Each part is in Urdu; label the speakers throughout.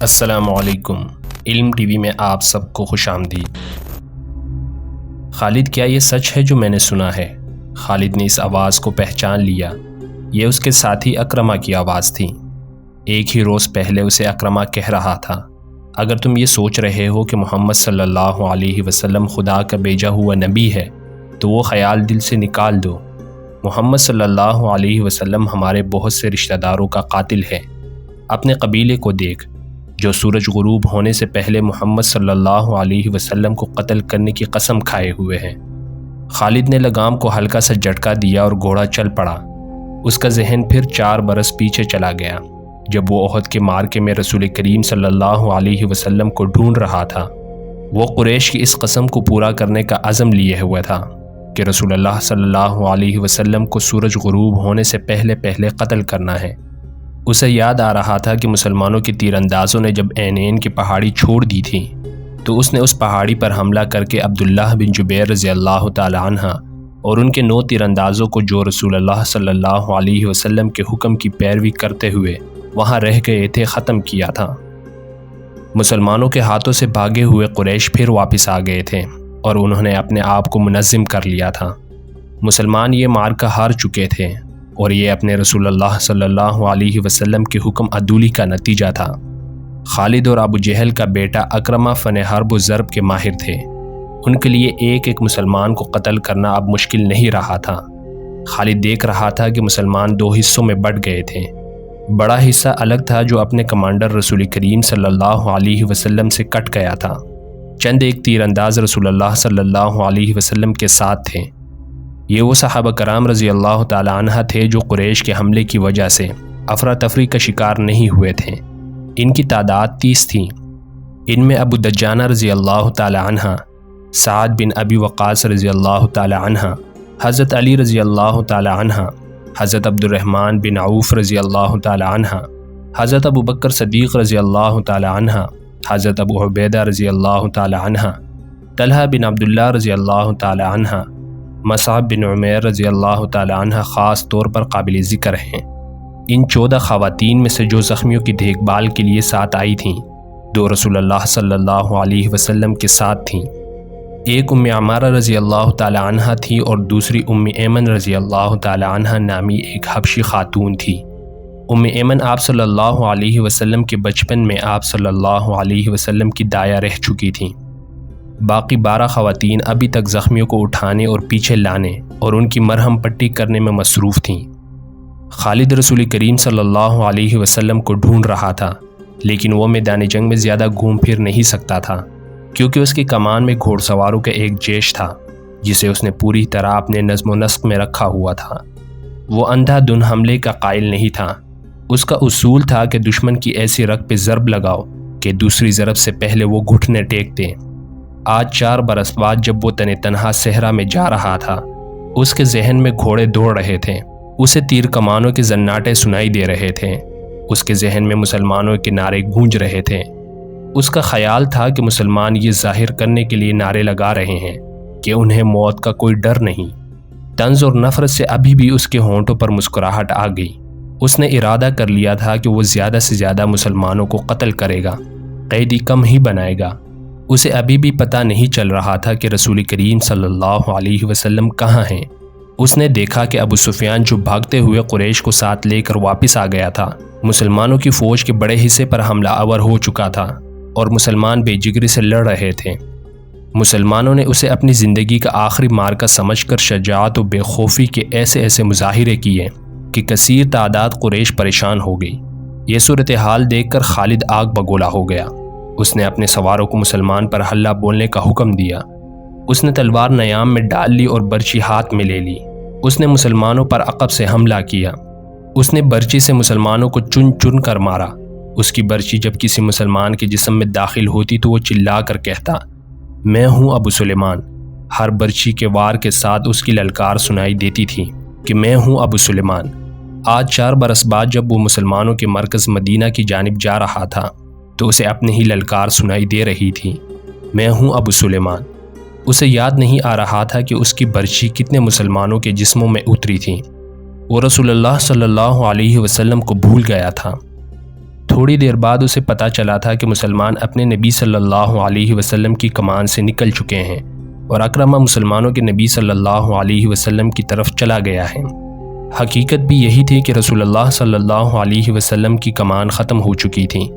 Speaker 1: السلام علیکم۔ علم ٹی وی میں آپ سب کو خوش آمدید۔ خالد، کیا یہ سچ ہے جو میں نے سنا ہے؟ خالد نے اس آواز کو پہچان لیا۔ یہ اس کے ساتھی اکرمہ کی آواز تھی۔ ایک ہی روز پہلے اسے اکرمہ کہہ رہا تھا، اگر تم یہ سوچ رہے ہو کہ محمد صلی اللہ علیہ وسلم خدا کا بھیجا ہوا نبی ہے تو وہ خیال دل سے نکال دو۔ محمد صلی اللہ علیہ وسلم ہمارے بہت سے رشتہ داروں کا قاتل ہے۔ اپنے قبیلے کو دیکھ، جو سورج غروب ہونے سے پہلے محمد صلی اللہ علیہ وسلم کو قتل کرنے کی قسم کھائے ہوئے ہیں۔ خالد نے لگام کو ہلکا سا جھٹکا دیا اور گھوڑا چل پڑا۔ اس کا ذہن پھر 4 برس پیچھے چلا گیا، جب وہ احد کے معرکے میں رسول کریم صلی اللہ علیہ وسلم کو ڈھونڈ رہا تھا۔ وہ قریش کی اس قسم کو پورا کرنے کا عزم لیے ہوا تھا کہ رسول اللہ صلی اللہ علیہ وسلم کو سورج غروب ہونے سے پہلے قتل کرنا ہے۔ اسے یاد آ رہا تھا کہ مسلمانوں کے تیر اندازوں نے جب عینین کی پہاڑی چھوڑ دی تھی تو اس نے اس پہاڑی پر حملہ کر کے عبداللہ بن جبیر رضی اللہ تعالی عنہ اور ان کے 9 تیر اندازوں کو، جو رسول اللہ صلی اللہ علیہ وسلم کے حکم کی پیروی کرتے ہوئے وہاں رہ گئے تھے، ختم کیا تھا۔ مسلمانوں کے ہاتھوں سے بھاگے ہوئے قریش پھر واپس آ گئے تھے اور انہوں نے اپنے آپ کو منظم کر لیا تھا۔ مسلمان یہ معرکہ ہار چکے تھے اور یہ اپنے رسول اللہ صلی اللہ علیہ وسلم کے حکم عدولی کا نتیجہ تھا۔ خالد اور ابو جہل کا بیٹا اکرمہ فن حرب و ضرب کے ماہر تھے۔ ان کے لیے ایک مسلمان کو قتل کرنا اب مشکل نہیں رہا تھا۔ خالد دیکھ رہا تھا کہ مسلمان 2 حصوں میں بٹ گئے تھے۔ بڑا حصہ الگ تھا جو اپنے کمانڈر رسول کریم صلی اللہ علیہ وسلم سے کٹ گیا تھا۔ چند ایک تیر انداز رسول اللہ صلی اللہ علیہ وسلم کے ساتھ تھے۔ یہ وہ صحابہ کرام رضی اللہ تعالی عنہ تھے جو قریش کے حملے کی وجہ سے افراتفری کا شکار نہیں ہوئے تھے۔ ان کی تعداد 30 تھی۔ ان میں ابو دجانہ رضی اللہ تعالی عنہ، سعد بن ابی وقاص رضی اللہ تعالی عنہ، حضرت علی رضی اللہ تعالی عنہ، حضرت عبد الرحمن بن عوف رضی اللہ تعالی عنہ، حضرت ابو بکر صدیق رضی اللہ تعالی عنہ، حضرت ابو عبیدہ رضی اللہ تعالی عنہ، طلحہ بن عبداللہ رضی اللہ تعالی عنہ، مصعب بن عمیر رضی اللہ تعالی عنہ خاص طور پر قابل ذکر ہیں۔ ان 14 خواتین میں سے جو زخمیوں کی دیکھ بھال کے لیے ساتھ آئی تھیں، 2 رسول اللہ صلی اللہ علیہ وسلم کے ساتھ تھیں۔ ایک ام عمارہ رضی اللہ تعالی عنہ تھی اور دوسری ام ایمن رضی اللہ تعالی عنہ نامی ایک حبشی خاتون تھی۔ ام ایمن آپ صلی اللہ علیہ وسلم کے بچپن میں آپ صلی اللہ علیہ وسلم کی دایا رہ چکی تھیں۔ باقی 12 خواتین ابھی تک زخمیوں کو اٹھانے اور پیچھے لانے اور ان کی مرہم پٹی کرنے میں مصروف تھیں۔ خالد رسول کریم صلی اللہ علیہ وسلم کو ڈھونڈ رہا تھا، لیکن وہ میدان جنگ میں زیادہ گھوم پھر نہیں سکتا تھا، کیونکہ اس کی کمان میں گھوڑ سواروں کا ایک جیش تھا جسے اس نے پوری طرح اپنے نظم و نسق میں رکھا ہوا تھا۔ وہ اندھا دھن حملے کا قائل نہیں تھا۔ اس کا اصول تھا کہ دشمن کی ایسی رگ پہ ضرب لگاؤ کہ دوسری ضرب سے پہلے وہ گھٹنے ٹیک دیں۔ آج 4 برس بعد جب وہ تنہا صحرا میں جا رہا تھا، اس کے ذہن میں گھوڑے دوڑ رہے تھے، اسے تیر کمانوں کے زناٹے سنائی دے رہے تھے، اس کے ذہن میں مسلمانوں کے نعرے گونج رہے تھے۔ اس کا خیال تھا کہ مسلمان یہ ظاہر کرنے کے لیے نعرے لگا رہے ہیں کہ انہیں موت کا کوئی ڈر نہیں۔ طنز اور نفرت سے ابھی بھی اس کے ہونٹوں پر مسکراہٹ آ گئی۔ اس نے ارادہ کر لیا تھا کہ وہ زیادہ سے زیادہ مسلمانوں کو قتل کرے گا، قیدی کم ہی بنائے گا۔ اسے ابھی بھی پتہ نہیں چل رہا تھا کہ رسول کریم صلی اللہ علیہ وسلم کہاں ہیں۔ اس نے دیکھا کہ ابو سفیان جو بھاگتے ہوئے قریش کو ساتھ لے کر واپس آ گیا تھا، مسلمانوں کی فوج کے بڑے حصے پر حملہ آور ہو چکا تھا اور مسلمان بے جگری سے لڑ رہے تھے۔ مسلمانوں نے اسے اپنی زندگی کا آخری معرکہ سمجھ کر شجاعت و بے خوفی کے ایسے مظاہرے کیے کہ کثیر تعداد قریش پریشان ہو گئی۔ یہ صورتحال دیکھ کر خالد آگ بگولا ہو گیا۔ اس نے اپنے سواروں کو مسلمان پر حلہ بولنے کا حکم دیا۔ اس نے تلوار نیام میں ڈال لی اور برچی ہاتھ میں لے لی۔ اس نے مسلمانوں پر عقب سے حملہ کیا۔ اس نے برچی سے مسلمانوں کو چن چن کر مارا۔ اس کی برچی جب کسی مسلمان کے جسم میں داخل ہوتی تو وہ چلا کر کہتا، میں ہوں ابو سلیمان۔ ہر برچی کے وار کے ساتھ اس کی للکار سنائی دیتی تھی کہ میں ہوں ابو سلیمان۔ آج 4 برس بعد جب وہ مسلمانوں کے مرکز مدینہ کی جانب جا رہا تھا تو اسے اپنی ہی للکار سنائی دے رہی تھی، میں ہوں ابو سلیمان۔ اسے یاد نہیں آ رہا تھا کہ اس کی برچی کتنے مسلمانوں کے جسموں میں اتری تھی۔ وہ رسول اللہ صلی اللہ علیہ وسلم کو بھول گیا تھا۔ تھوڑی دیر بعد اسے پتہ چلا تھا کہ مسلمان اپنے نبی صلی اللہ علیہ وسلم کی کمان سے نکل چکے ہیں اور اکرمہ مسلمانوں کے نبی صلی اللہ علیہ وسلم کی طرف چلا گیا ہے۔ حقیقت بھی یہی تھی کہ رسول اللہ صلی اللہ علیہ وسلم کی کمان ختم ہو چکی تھی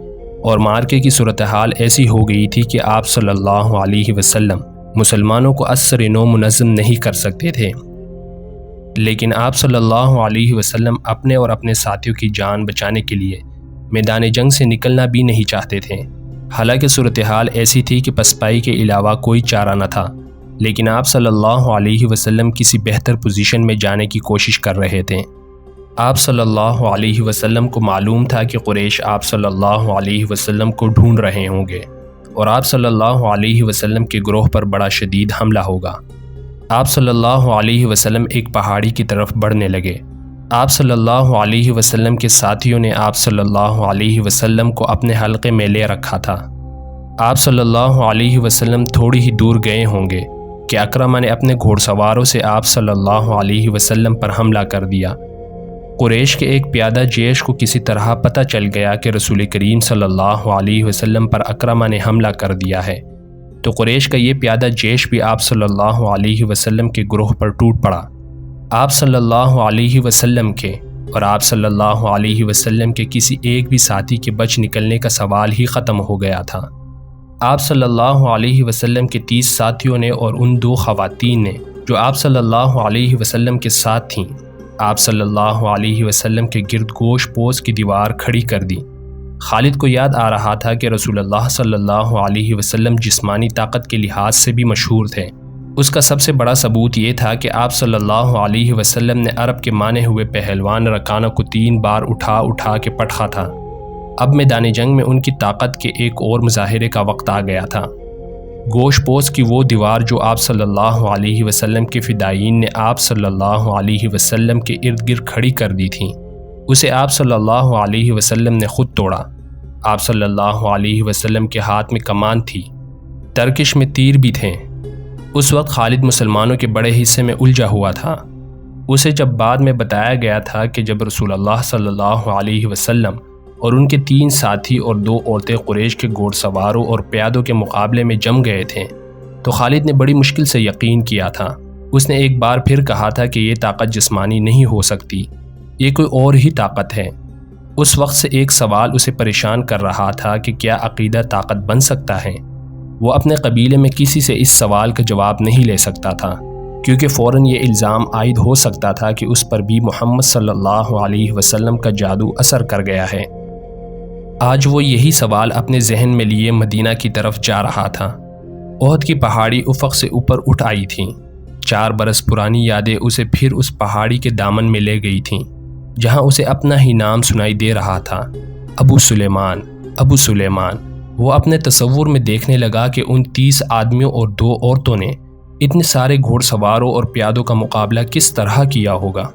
Speaker 1: اور مارکے کی صورتحال ایسی ہو گئی تھی کہ آپ صلی اللہ علیہ وسلم مسلمانوں کو اثر نو منظم نہیں کر سکتے تھے، لیکن آپ صلی اللہ علیہ وسلم اپنے اور اپنے ساتھیوں کی جان بچانے کے لیے میدان جنگ سے نکلنا بھی نہیں چاہتے تھے۔ حالانکہ صورتحال ایسی تھی کہ پسپائی کے علاوہ کوئی چارہ نہ تھا، لیکن آپ صلی اللہ علیہ وسلم کسی بہتر پوزیشن میں جانے کی کوشش کر رہے تھے۔ آپ صلی اللہ علیہ وسلم کو معلوم تھا کہ قریش آپ صلی اللہ علیہ وسلم کو ڈھونڈ رہے ہوں گے اور آپ صلی اللہ علیہ وسلم کے گروہ پر بڑا شدید حملہ ہوگا۔ آپ صلی اللہ علیہ وسلم ایک پہاڑی کی طرف بڑھنے لگے۔ آپ صلی اللہ علیہ وسلم کے ساتھیوں نے آپ صلی اللہ علیہ وسلم کو اپنے حلقے میں لے رکھا تھا۔ آپ صلی اللہ علیہ وسلم تھوڑی ہی دور گئے ہوں گے کہ اکرمہ نے اپنے گھوڑ سواروں سے آپ صلی اللہ علیہ وسلم پر حملہ کر دیا۔ قریش کے ایک پیادہ جیش کو کسی طرح پتہ چل گیا کہ رسول کریم صلی اللہ علیہ وسلم پر اکرمہ نے حملہ کر دیا ہے، تو قریش کا یہ پیادہ جیش بھی آپ صلی اللہ علیہ وسلم کے گروہ پر ٹوٹ پڑا۔ آپ صلی اللہ علیہ وسلم کے اور آپ صلی اللہ علیہ وسلم کے کسی ایک بھی ساتھی کے بچ نکلنے کا سوال ہی ختم ہو گیا تھا۔ آپ صلی اللہ علیہ وسلم کے 30 ساتھیوں نے اور ان 2 خواتین نے جو آپ صلی اللہ علیہ وسلم کے ساتھ تھیں، آپ صلی اللہ علیہ وسلم کے گرد گوش پوش کی دیوار کھڑی کر دی۔ خالد کو یاد آ رہا تھا کہ رسول اللہ صلی اللہ علیہ وسلم جسمانی طاقت کے لحاظ سے بھی مشہور تھے۔ اس کا سب سے بڑا ثبوت یہ تھا کہ آپ صلی اللہ علیہ وسلم نے عرب کے مانے ہوئے پہلوان رکانہ کو 3 بار اٹھا کے پٹخا تھا۔ اب میدان جنگ میں ان کی طاقت کے ایک اور مظاہرے کا وقت آ گیا تھا۔ گوش پوش کی وہ دیوار جو آپ صلی اللہ علیہ وسلم کے فدائین نے آپ صلی اللہ علیہ وسلم کے ارد گرد کھڑی کر دی تھی، اسے آپ صلی اللہ علیہ وسلم نے خود توڑا۔ آپ صلی اللہ علیہ وسلم کے ہاتھ میں کمان تھی، ترکش میں تیر بھی تھے۔ اس وقت خالد مسلمانوں کے بڑے حصے میں الجھا ہوا تھا۔ اسے جب بعد میں بتایا گیا تھا کہ جب رسول اللہ صلی اللہ علیہ وسلم اور ان کے 3 ساتھی اور 2 عورتیں قریش کے گھوڑ سواروں اور پیادوں کے مقابلے میں جم گئے تھے، تو خالد نے بڑی مشکل سے یقین کیا تھا۔ اس نے ایک بار پھر کہا تھا کہ یہ طاقت جسمانی نہیں ہو سکتی، یہ کوئی اور ہی طاقت ہے۔ اس وقت سے ایک سوال اسے پریشان کر رہا تھا کہ کیا عقیدہ طاقت بن سکتا ہے؟ وہ اپنے قبیلے میں کسی سے اس سوال کا جواب نہیں لے سکتا تھا، کیونکہ فوراً یہ الزام عائد ہو سکتا تھا کہ اس پر بھی محمد صلی اللہ علیہ وسلم کا جادو اثر کر گیا ہے۔ آج وہ یہی سوال اپنے ذہن میں لیے مدینہ کی طرف جا رہا تھا۔ احد کی پہاڑی افق سے اوپر اٹھ آئی تھی۔ 4 برس پرانی یادیں اسے پھر اس پہاڑی کے دامن میں لے گئی تھیں، جہاں اسے اپنا ہی نام سنائی دے رہا تھا، ابو سلیمان، ابو سلیمان۔ وہ اپنے تصور میں دیکھنے لگا کہ ان 30 آدمیوں اور 2 عورتوں نے اتنے سارے گھوڑ سواروں اور پیادوں کا مقابلہ کس طرح کیا ہوگا۔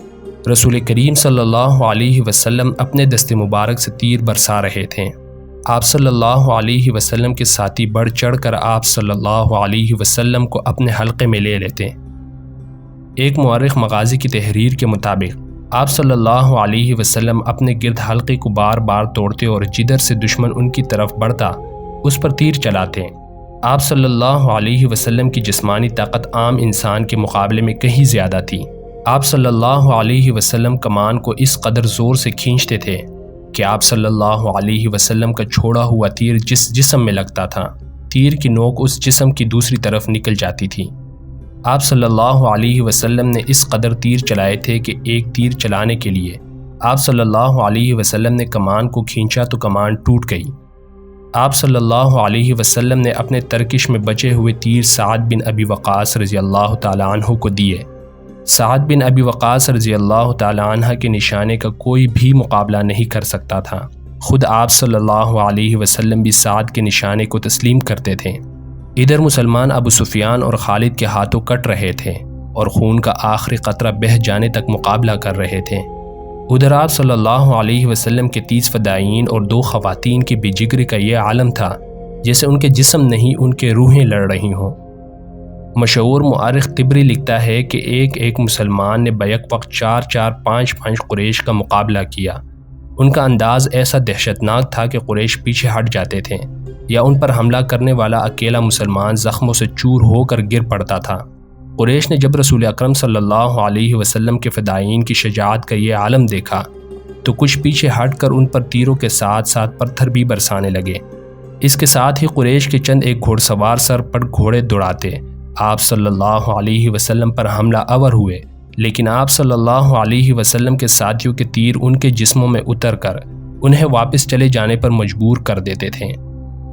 Speaker 1: رسول کریم صلی اللہ علیہ وسلم اپنے دست مبارک سے تیر برسا رہے تھے۔ آپ صلی اللہ علیہ وسلم کے ساتھی بڑھ چڑھ کر آپ صلی اللہ علیہ وسلم کو اپنے حلقے میں لے لیتے۔ ایک مورخ مغازی کی تحریر کے مطابق آپ صلی اللہ علیہ وسلم اپنے گرد حلقے کو بار بار توڑتے اور جدھر سے دشمن ان کی طرف بڑھتا اس پر تیر چلاتے۔ آپ صلی اللہ علیہ وسلم کی جسمانی طاقت عام انسان کے مقابلے میں کہیں زیادہ تھی۔ آپ صلی اللہ علیہ وسلم کمان کو اس قدر زور سے کھینچتے تھے کہ آپ صلی اللہ علیہ وسلم کا چھوڑا ہوا تیر جس جسم میں لگتا تھا، تیر کی نوک اس جسم کی دوسری طرف نکل جاتی تھی۔ آپ صلی اللہ علیہ وسلم نے اس قدر تیر چلائے تھے کہ ایک تیر چلانے کے لیے آپ صلی اللہ علیہ وسلم نے کمان کو کھینچا تو کمان ٹوٹ گئی۔ آپ صلی اللہ علیہ وسلم نے اپنے ترکش میں بچے ہوئے تیر سعد بن ابی وقاص رضی اللہ تعالیٰ عنہ کو دیے۔ سعد بن ابی وقاص رضی اللہ تعالیٰ عنہ کے نشانے کا کوئی بھی مقابلہ نہیں کر سکتا تھا۔ خود آپ صلی اللہ علیہ وسلم بھی سعد کے نشانے کو تسلیم کرتے تھے۔ ادھر مسلمان ابو سفیان اور خالد کے ہاتھوں کٹ رہے تھے اور خون کا آخری قطرہ بہہ جانے تک مقابلہ کر رہے تھے۔ ادھر آپ صلی اللہ علیہ وسلم کے 30 فدائین اور 2 خواتین کی بے جگری کا یہ عالم تھا جیسے ان کے جسم نہیں ان کے روحیں لڑ رہی ہوں۔ مشہور مؤرخ طبری لکھتا ہے کہ ایک مسلمان نے بیک وقت 4 5 قریش کا مقابلہ کیا۔ ان کا انداز ایسا دہشتناک تھا کہ قریش پیچھے ہٹ جاتے تھے یا ان پر حملہ کرنے والا اکیلا مسلمان زخموں سے چور ہو کر گر پڑتا تھا۔ قریش نے جب رسول اکرم صلی اللہ علیہ وسلم کے فدائین کی شجاعت کا یہ عالم دیکھا تو کچھ پیچھے ہٹ کر ان پر تیروں کے ساتھ ساتھ پتھر بھی برسانے لگے۔ اس کے ساتھ ہی قریش کے چند ایک گھوڑ سوار سر پر گھوڑے دوڑاتے آپ صلی اللہ علیہ وسلم پر حملہ آور ہوئے، لیکن آپ صلی اللہ علیہ وسلم کے ساتھیوں کے تیر ان کے جسموں میں اتر کر انہیں واپس چلے جانے پر مجبور کر دیتے تھے۔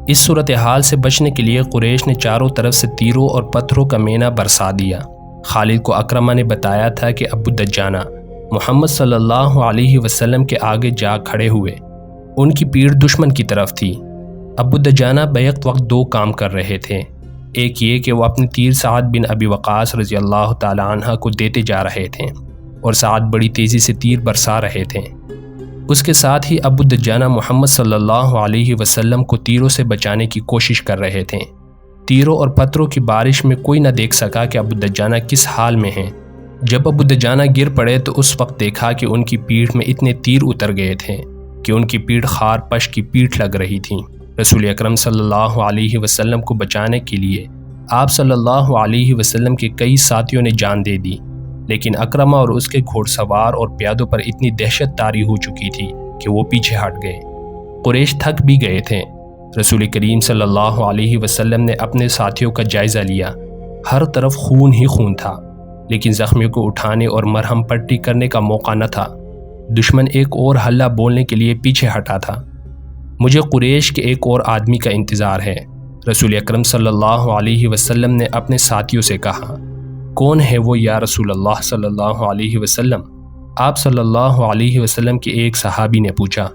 Speaker 1: اس صورتحال سے بچنے کے لیے قریش نے چاروں طرف سے تیروں اور پتھروں کا مینا برسا دیا۔ خالد کو اکرمہ نے بتایا تھا کہ ابو دجانہ محمد صلی اللہ علیہ وسلم کے آگے جا کھڑے ہوئے، ان کی پیٹھ دشمن کی طرف تھی۔ ابو دجانہ بیک وقت دو کام کر رہے تھے، ایک یہ کہ وہ اپنے تیر سعد بن ابی وقاص رضی اللہ تعالی عنہ کو دیتے جا رہے تھے اور سعد بڑی تیزی سے تیر برسا رہے تھے۔ اس کے ساتھ ہی ابو دجانہ محمد صلی اللہ علیہ وسلم کو تیروں سے بچانے کی کوشش کر رہے تھے۔ تیروں اور پتھروں کی بارش میں کوئی نہ دیکھ سکا کہ ابو دجانہ کس حال میں ہیں۔ جب ابو دجانہ گر پڑے تو اس وقت دیکھا کہ ان کی پیٹھ میں اتنے تیر اتر گئے تھے کہ ان کی پیٹھ خار پش کی پیٹھ لگ رہی تھی۔ رسول اکرم صلی اللہ علیہ وسلم کو بچانے کے لیے آپ صلی اللہ علیہ وسلم کے کئی ساتھیوں نے جان دے دی، لیکن اکرمہ اور اس کے گھوڑ سوار اور پیادوں پر اتنی دہشت طاری ہو چکی تھی کہ وہ پیچھے ہٹ گئے۔ قریش تھک بھی گئے تھے۔ رسول کریم صلی اللہ علیہ وسلم نے اپنے ساتھیوں کا جائزہ لیا۔ ہر طرف خون ہی خون تھا، لیکن زخمیوں کو اٹھانے اور مرہم پٹی کرنے کا موقع نہ تھا۔ دشمن ایک اور حلہ بولنے کے لیے پیچھے ہٹا تھا۔ مجھے قریش کے ایک اور آدمی کا انتظار ہے، رسول اکرم صلی اللہ علیہ وسلم نے اپنے ساتھیوں سے کہا۔ کون ہے وہ یا رسول اللہ صلی اللہ علیہ وسلم؟ آپ صلی اللہ علیہ وسلم کے ایک صحابی نے پوچھا۔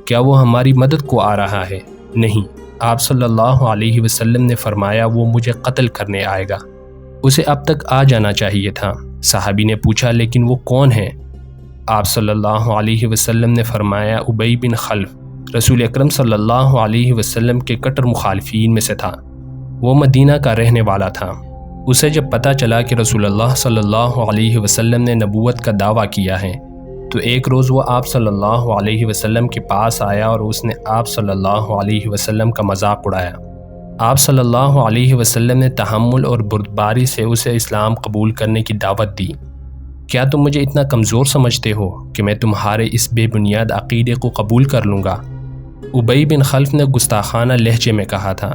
Speaker 1: کیا وہ ہماری مدد کو آ رہا ہے؟ نہیں، آپ صلی اللہ علیہ وسلم نے فرمایا وہ مجھے قتل کرنے آئے گا، اسے اب تک آ جانا چاہیے تھا۔ صحابی نے پوچھا لیکن وہ کون ہے؟ آپ صلی اللہ علیہ وسلم نے فرمایا ابی بن خلف، رسول اکرم صلی اللہ علیہ وسلم کے کٹر مخالفین میں سے تھا۔ وہ مدینہ کا رہنے والا تھا۔ اسے جب پتہ چلا کہ رسول اللہ صلی اللہ علیہ وسلم نے نبوت کا دعویٰ کیا ہے تو ایک روز وہ آپ صلی اللہ علیہ وسلم کے پاس آیا اور اس نے آپ صلی اللہ علیہ وسلم کا مذاق اڑایا۔ آپ صلی اللہ علیہ وسلم نے تحمل اور بردباری سے اسے اسلام قبول کرنے کی دعوت دی۔ کیا تم مجھے اتنا کمزور سمجھتے ہو کہ میں تمہارے اس بے بنیاد عقیدے کو قبول کر لوں گا؟ ابی بن خلف نے گستاخانہ لہجے میں کہا تھا،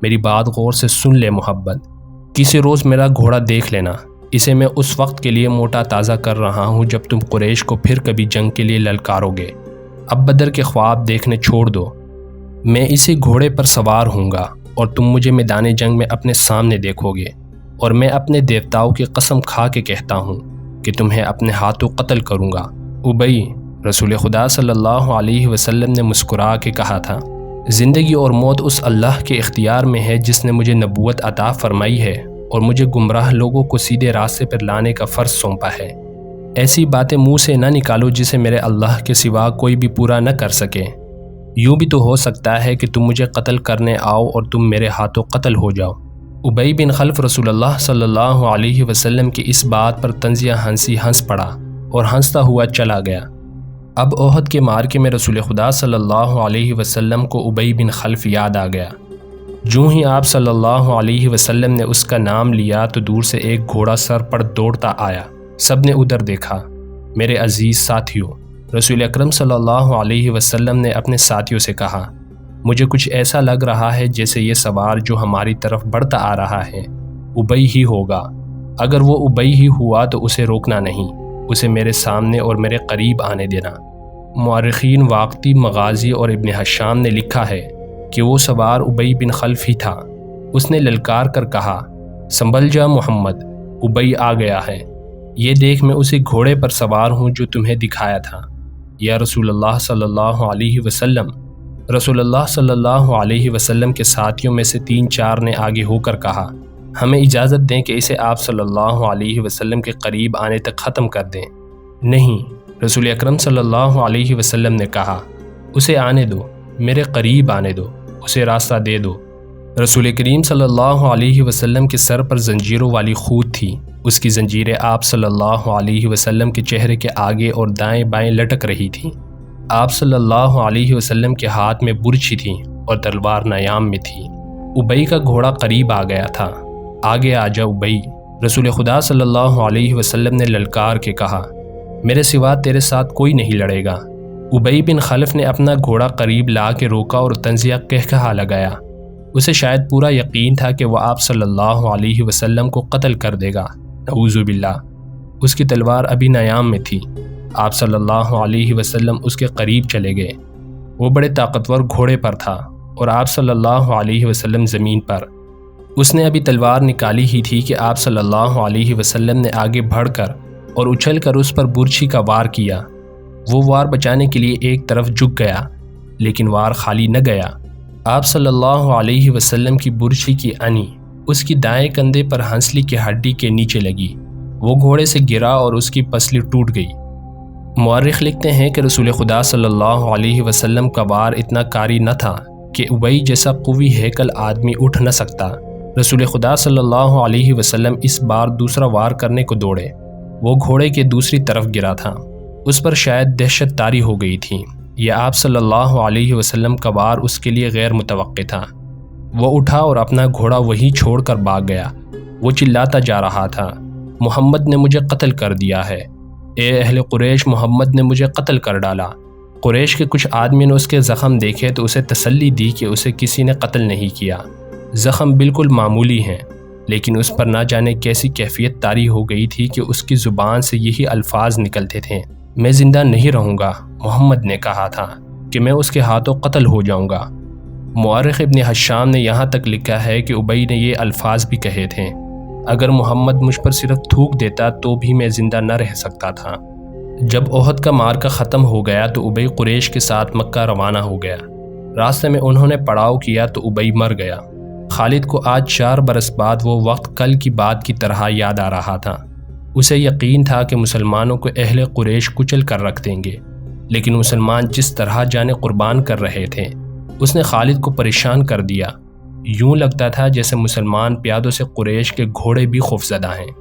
Speaker 1: میری بات غور سے سن لے محبت، کسی روز میرا گھوڑا دیکھ لینا، اسے میں اس وقت کے لیے موٹا تازہ کر رہا ہوں جب تم قریش کو پھر کبھی جنگ کے لیے للکارو گے۔ اب بدر کے خواب دیکھنے چھوڑ دو، میں اسی گھوڑے پر سوار ہوں گا اور تم مجھے میدان جنگ میں اپنے سامنے دیکھو گے، اور میں اپنے دیوتاؤں کی قسم کھا کے کہتا ہوں کہ تمہیں اپنے ہاتھوں قتل کروں گا۔ ابی، رسول خدا صلی اللہ علیہ وسلم نے مسکرا کے کہا تھا، زندگی اور موت اس اللہ کے اختیار میں ہے جس نے مجھے نبوت عطا فرمائی ہے اور مجھے گمراہ لوگوں کو سیدھے راستے پر لانے کا فرض سونپا ہے۔ ایسی باتیں منہ سے نہ نکالو جسے میرے اللہ کے سوا کوئی بھی پورا نہ کر سکے۔ یوں بھی تو ہو سکتا ہے کہ تم مجھے قتل کرنے آؤ اور تم میرے ہاتھوں قتل ہو جاؤ۔ ابی بن خلف رسول اللہ صلی اللہ علیہ وسلم کی اس بات پر طنزیہ ہنس پڑا اور ہنستا ہوا چلا گیا۔ اب احد کے معرکے میں رسول خدا صلی اللہ علیہ وسلم کو ابی بن خلف یاد آ گیا۔ جوں ہی آپ صلی اللہ علیہ وسلم نے اس کا نام لیا تو دور سے ایک گھوڑا سر پر دوڑتا آیا۔ سب نے ادھر دیکھا۔ میرے عزیز ساتھیوں، رسول اکرم صلی اللہ علیہ وسلم نے اپنے ساتھیوں سے کہا، مجھے کچھ ایسا لگ رہا ہے جیسے یہ سوار جو ہماری طرف بڑھتا آ رہا ہے ابی ہی ہوگا۔ اگر وہ ابی ہی ہوا تو اسے روکنا نہیں، اسے میرے سامنے اور میرے قریب آنے دینا۔ مورخین واقعی مغازی اور ابن حشام نے لکھا ہے کہ وہ سوار ابی بن خلف ہی تھا۔ اس نے للکار کر کہا، سنبھل جا محمد، ابی آ گیا ہے، یہ دیکھ میں اسی گھوڑے پر سوار ہوں جو تمہیں دکھایا تھا۔ یا رسول اللہ صلی اللہ علیہ وسلم، رسول اللہ صلی اللہ علیہ وسلم کے ساتھیوں میں سے 3-4 نے آگے ہو کر کہا، ہمیں اجازت دیں کہ اسے آپ صلی اللہ علیہ وسلم کے قریب آنے تک ختم کر دیں۔ نہیں، رسول اکرم صلی اللہ علیہ وسلم نے کہا، اسے آنے دو، میرے قریب آنے دو، اسے راستہ دے دو۔ رسول کریم صلی اللہ علیہ وسلم کے سر پر زنجیروں والی خود تھی۔ اس کی زنجیریں آپ صلی اللہ علیہ وسلم کے چہرے کے آگے اور دائیں بائیں لٹک رہی تھیں۔ آپ صلی اللہ علیہ وسلم کے ہاتھ میں برچھی تھی اور تلوار نیام میں تھی۔ ابئی کا گھوڑا قریب آ گیا تھا۔ آگے آ جا ابئی، رسول خدا صلی اللہ علیہ وسلم نے للکار کے کہا، میرے سوا تیرے ساتھ کوئی نہیں لڑے گا۔ ابئی بن خلف نے اپنا گھوڑا قریب لا کے روکا اور تنزیہ کہکہا لگایا۔ اسے شاید پورا یقین تھا کہ وہ آپ صلی اللہ علیہ وسلم کو قتل کر دے گا۔ نعوذ باللہ، اس کی تلوار ابھی نیام میں تھی۔ آپ صلی اللہ علیہ وسلم اس کے قریب چلے گئے۔ وہ بڑے طاقتور گھوڑے پر تھا اور آپ صلی اللہ علیہ وسلم زمین پر۔ اس نے ابھی تلوار نکالی ہی تھی کہ آپ صلی اللہ علیہ وسلم نے آگے بڑھ کر اور اچھل کر اس پر برچھی کا وار کیا۔ وہ وار بچانے کے لیے ایک طرف جھک گیا، لیکن وار خالی نہ گیا۔ آپ صلی اللہ علیہ وسلم کی برچھی کی انی اس کی دائیں کندھے پر ہنسلی کی ہڈی کے نیچے لگی۔ وہ گھوڑے سے گرا اور اس کی پسلی ٹوٹ گئی۔ مورخ لکھتے ہیں کہ رسول خدا صلی اللہ علیہ وسلم کا وار اتنا کاری نہ تھا کہ ابئی جیسا قوی ہیکل آدمی اٹھ نہ سکتا۔ رسول خدا صلی اللہ علیہ وسلم اس بار دوسرا وار کرنے کو دوڑے۔ وہ گھوڑے کے دوسری طرف گرا تھا۔ اس پر شاید دہشت طاری ہو گئی تھی یا آپ صلی اللہ علیہ وسلم کا وار اس کے لیے غیر متوقع تھا۔ وہ اٹھا اور اپنا گھوڑا وہیں چھوڑ کر بھاگ گیا۔ وہ چلاتا جا رہا تھا، محمد نے مجھے قتل کر دیا ہے، اے اہل قریش، محمد نے مجھے قتل کر ڈالا۔ قریش کے کچھ آدمی نے اس کے زخم دیکھے تو اسے تسلی دی کہ اسے کسی نے قتل نہیں کیا۔ زخم بالکل معمولی ہیں، لیکن اس پر نہ جانے کیسی کیفیت طاری ہو گئی تھی کہ اس کی زبان سے یہی الفاظ نکلتے تھے، میں زندہ نہیں رہوں گا۔ محمد نے کہا تھا کہ میں اس کے ہاتھوں قتل ہو جاؤں گا۔ مورخ ابن حشام نے یہاں تک لکھا ہے کہ ابئی نے یہ الفاظ بھی کہے تھے، اگر محمد مجھ پر صرف تھوک دیتا تو بھی میں زندہ نہ رہ سکتا تھا۔ جب احد کا معرکہ ختم ہو گیا تو ابئی قریش کے ساتھ مکہ روانہ ہو گیا۔ راستے میں انہوں نے پڑاؤ کیا تو ابئی مر گیا۔ خالد کو آج 4 برس بعد وہ وقت کل کی بات کی طرح یاد آ رہا تھا۔ اسے یقین تھا کہ مسلمانوں کو اہل قریش کچل کر رکھ دیں گے، لیکن مسلمان جس طرح جانیں قربان کر رہے تھے اس نے خالد کو پریشان کر دیا۔ یوں لگتا تھا جیسے مسلمان پیادوں سے قریش کے گھوڑے بھی خوفزدہ ہیں۔